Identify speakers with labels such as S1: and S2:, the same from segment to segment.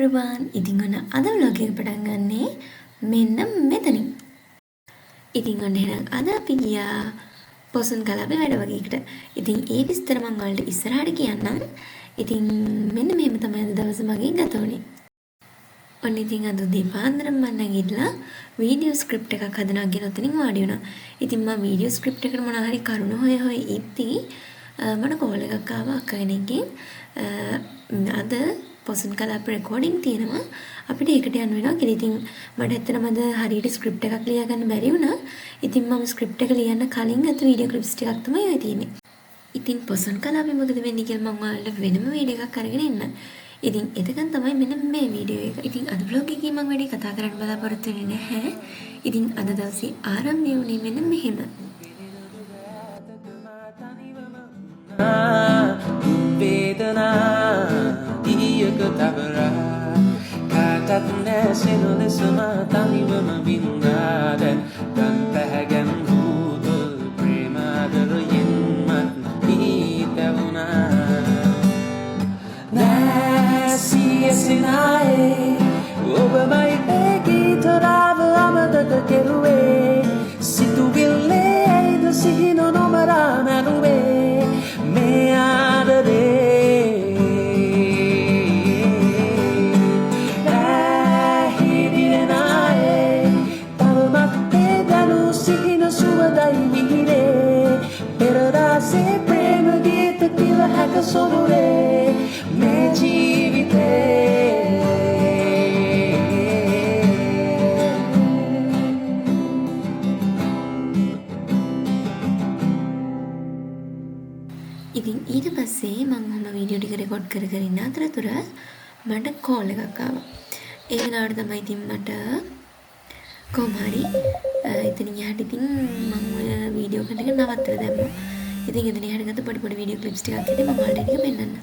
S1: everyone. ඉතින් ඔන්න අද vlog එක පටන් ගන්නේ මෙන්න මෙතනින්. ඉතින් ඔන්න එහෙනම් අද අපි ගියා පොසොන් කලාපේ වැඩ වගේකට. ඉතින් ඒ විස්තර මම ඔයාලට ඉස්සරහට කියන්නම්. ඉතින් මෙන්න මෙහෙම තමයි අද දවස මගේ ගත වුනේ. ඔන්න ඉතින් අද උදේ පාන්දරම මම නැගිටලා වීඩියෝ ස්ක්‍රිප්ට් එකක් හදනවා කියන උතනින් වාඩි වුණා. ඉතින් මම වීඩියෝ ස්ක්‍රිප්ට් එකට මොනවා හරි කරුණු හොය ඉද්දි මට කෝල් එකක් ආවා අක්කා කෙනෙක්ගෙන්. අද පොසොන් කලාප රෙකෝඩින් තියෙනවා අපිට ඒකට යන්න වෙනවා කියලා. ඉතින් මට ඇත්තටම අද හරියට ස්ක්‍රිප්ට් එකක් ලියා ගන්න බැරි වුණා. ඉතින් මම ස්ක්‍රිප්ට් එක ලියන්න කලින් අත වීඩියෝ ක්ලිප්ස් ටිකක් තමයි ඔය තියෙන්නේ. ඉතින් පොසොන් කලාපේ මොකද වෙන්නේ කියලා මම ඔයාලට වෙනම වීඩියෝ එකක් අරගෙන එන්නම්. ඉතින් එතකන් තමයි මෙන්න මේ වීඩියෝ එක. ඉතින් අද vlog එකේ මම වැඩි කතා කරන්න බලාපොරොත්තු වෙන්නේ නැහැ. ඉතින් අද දවසේ ආරම්භය වුණේ මෙන්න මෙහෙම.
S2: Tabara katat nesino lesama tanivama bindada dan pahagan budul prema darayin mat itavuna nasi asinae oba mai eki torava amada keruwe situ ville do sihino no marana nuwe me adare Sonore me jivite
S1: ඉතින් ඊට පස්සේ මම ඔහම video ටික record කර ඉන්න අතරතුර මට call එකක් ආවා. ඒ වෙලාවට තමයි ඉතින් මට කොහොම හරි එතන යහට ඉතින් මම ඔය වීඩියෝ කන්ට එක නවත්තලා දැම්මා. ඉතින් එතන යහට ගත්ත පොඩි වීඩියෝ ක්ලිප්ස් ටිකක් ඇති මම ඔයාලට ටික පෙන්නන්න.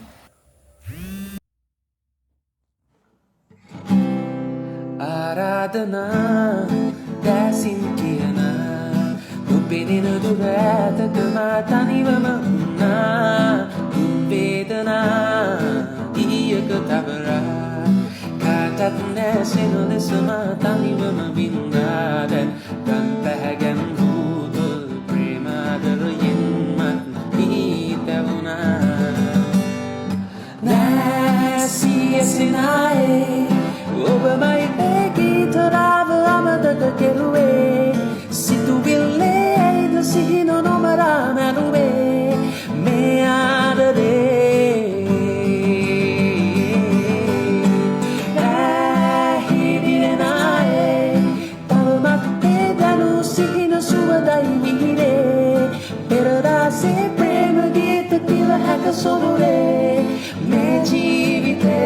S2: Aradana dasin kiyana nupenina durata kamataniwama unna vedana iyaka tabara katat nesino lesama taniwama bindada dan pahagan budul prema darayin mat itavuna nasi asinae oba mai eki torava amada keruwe situ ville do sihino no marana nuwe me adare ahirinae talmatte danu sihino suwadai mihire peradase prema gita tila haka sonore me jivite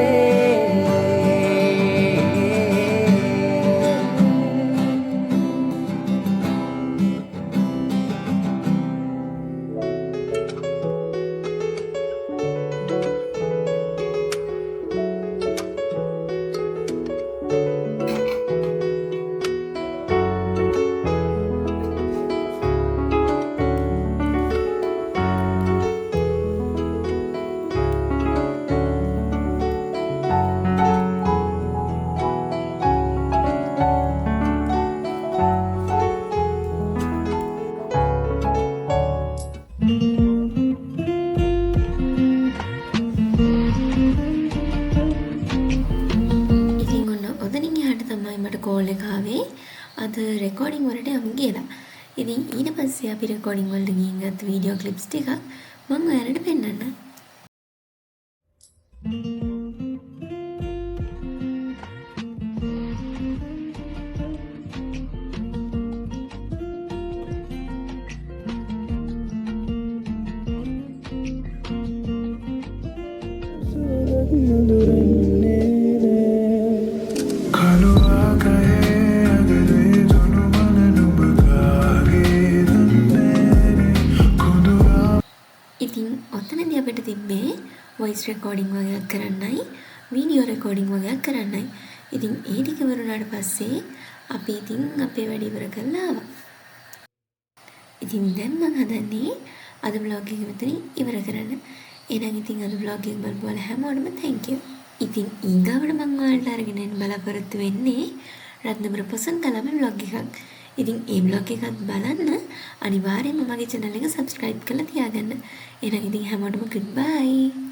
S1: call එක ආවේ අද recording වලට යමු කියලා. ඉතින් ඊට පස්සේ අපි රෙකෝඩින් වලට ගිහින් ගත්ත වීඩියෝ ක්ලිප්ස් ටිකක් මම ඔයාලට පෙන්නන්නම්. ඔතනදී අපිට තිබ්බේ වොයිස් රෙකෝඩින් වගේක් කරන්නයි වීඩියෝ රෙකෝඩින් වගේක් කරන්නයි. ඉතින් ඒ ටික ඉවරුනාට පස්සේ අපි ඉතින් අපේ වැඩ ඉවර කරලා ආවා. ඉතින් දැන් මම හදන්නේ අද vlog එක මෙතනින් ඉවර කරන්න. එහෙනම් ඉතින් අද vlog එක බලපුවාලා හැමෝටම thank you. ඉතින් ඊගාවට මම ඔයාලට අරගෙන එන්න බලාපොරොත්තු වෙන්නේ රත්නපුර පොසොන් කලාපේ vlog එකක්. ඉතින් ඒ vlog එකත් බලන්න අනිවාර්යයෙන්ම මගේ channel එක subscribe කරලා තියාගන්න. එහෙනම් ඉතින් හැමෝටම goodbye.